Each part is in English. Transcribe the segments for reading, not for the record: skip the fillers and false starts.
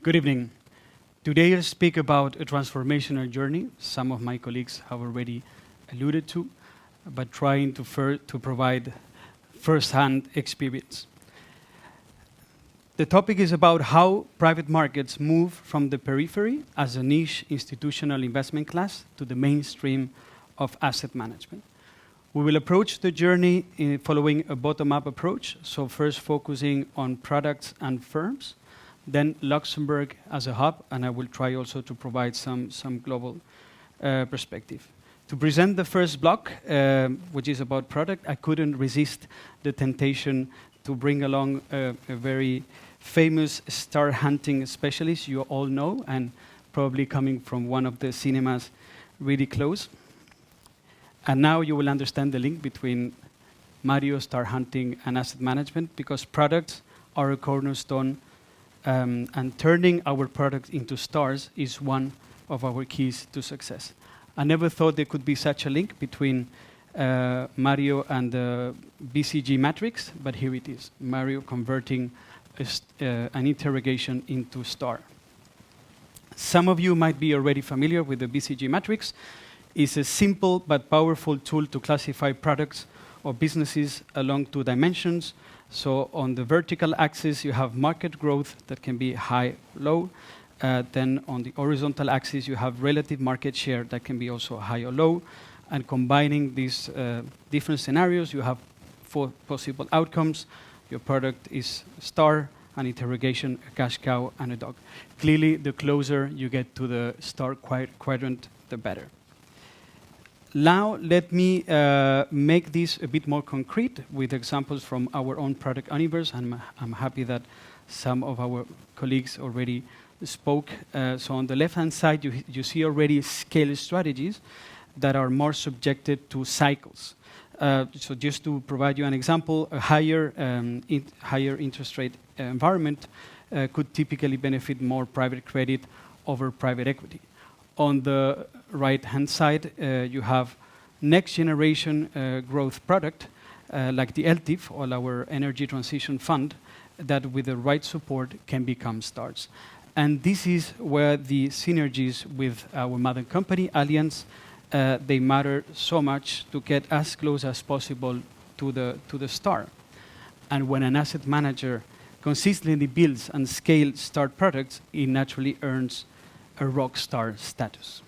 Good evening. Today I'll speak about a transformational journey some of my colleagues have already alluded to, but trying to provide first-hand experience. The topic is about how private markets move from the periphery as a niche institutional investment class to the mainstream of asset management. We will approach the journey following a bottom-up approach, so first focusing on products and firms, then Luxembourg as a hub, and I will try also to provide some global perspective. To present the first block, which is about product, I couldn't resist the temptation to bring along a very famous star hunting specialist you all know, and probably coming from one of the cinemas really close. And now you will understand the link between Mario, star hunting, and asset management, because products are a cornerstone, and turning our products into stars is one of our keys to success. I never thought there could be such a link between Mario and the BCG matrix, but here it is. Mario converting an interrogation into star. Some of you might be already familiar with the BCG matrix. It's a simple but powerful tool to classify products or businesses along two dimensions. So on the vertical axis, you have market growth that can be high, low. Then on the horizontal axis, you have relative market share that can be also high or low. And combining these different scenarios, you have four possible outcomes. Your product is star, an interrogation, a cash cow, and a dog. Clearly, the closer you get to the star quadrant, the better. Now, let me make this a bit more concrete with examples from our own product universe. I'm happy that some of our colleagues already spoke. So on the left-hand side, you see already scale strategies that are more subjected to cycles. So just to provide you an example, a higher interest rate environment could typically benefit more private credit over private equity. On the right-hand side, you have next generation growth product, like the LTIF, or our Energy Transition Fund, that with the right support can become stars. And this is where the synergies with our mother company, Allianz, they matter so much to get as close as possible to the star. And when an asset manager consistently builds and scales star products, it naturally earns a rock star status.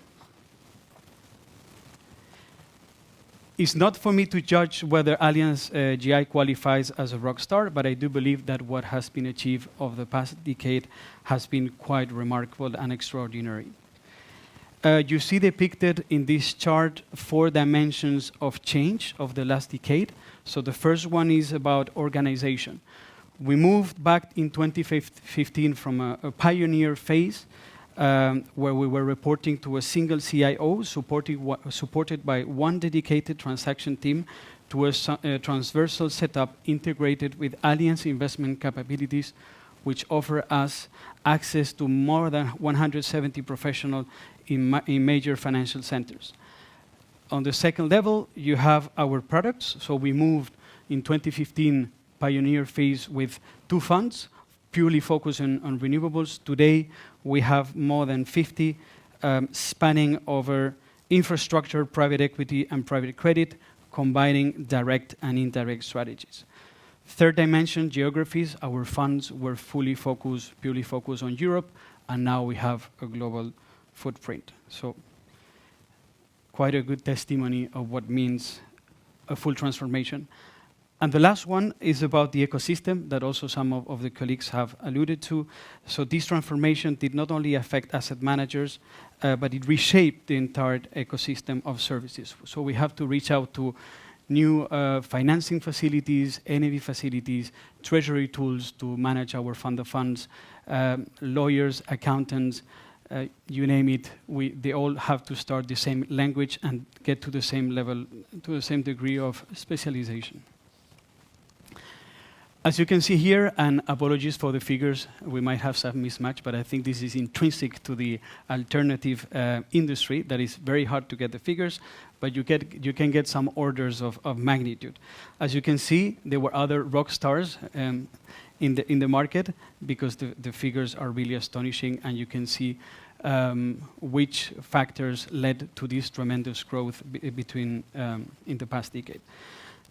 It's not for me to judge whether Allianz GI qualifies as a rock star, but I do believe that what has been achieved over the past decade has been quite remarkable and extraordinary. You see depicted in this chart 4 dimensions of change of the last decade. So the first one is about organization. We moved back in 2015 from a pioneer phase where we were reporting to a single CIO supported by one dedicated transaction team to a transversal setup integrated with Allianz investment capabilities, which offer us access to more than 170 professionals in major financial centers. On the second level, you have our products. So we moved in 2015 pioneer phase with 2 funds, purely focused on renewables. Today, we have more than 50 spanning over infrastructure, private equity, and private credit, combining direct and indirect strategies. Third dimension, geographies. Our funds were purely focused on Europe, and now we have a global footprint. So quite a good testimony of what means a full transformation. And the last one is about the ecosystem that also some of the colleagues have alluded to. So this transformation did not only affect asset managers, but it reshaped the entire ecosystem of services. So we have to reach out to new financing facilities, NAV facilities, treasury tools to manage our fund of funds, lawyers, accountants, you name it. They all have to start the same language and get to the same level, to the same degree of specialization. As you can see here, and apologies for the figures, we might have some mismatch, but I think this is intrinsic to the alternative industry that is very hard to get the figures, but you can get some orders of magnitude. As you can see, there were other rock stars in the market, because the figures are really astonishing, and you can see which factors led to this tremendous growth between in the past decade.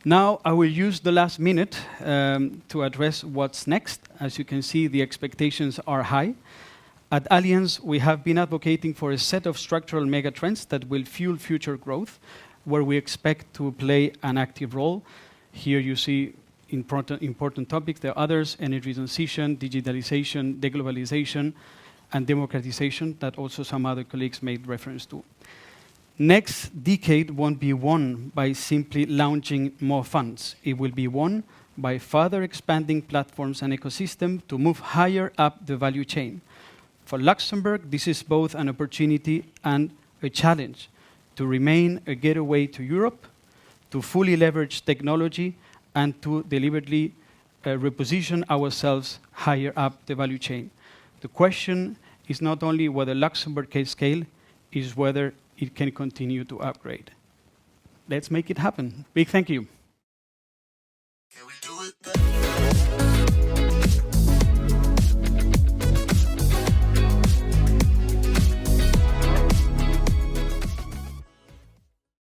Now I will use the last minute to address what's next. As you can see, the expectations are high. At Allianz, we have been advocating for a set of structural megatrends that will fuel future growth, where we expect to play an active role. Here you see important topics. There are others: energy transition, digitalization, deglobalization, and democratization, that also some other colleagues made reference to. Next decade won't be won by simply launching more funds. It will be won by further expanding platforms and ecosystem to move higher up the value chain. For Luxembourg, this is both an opportunity and a challenge to remain a gateway to Europe, to fully leverage technology, and to deliberately reposition ourselves higher up the value chain. The question is not only whether Luxembourg can scale, is whether it can continue to upgrade. Let's make it happen. Big thank you.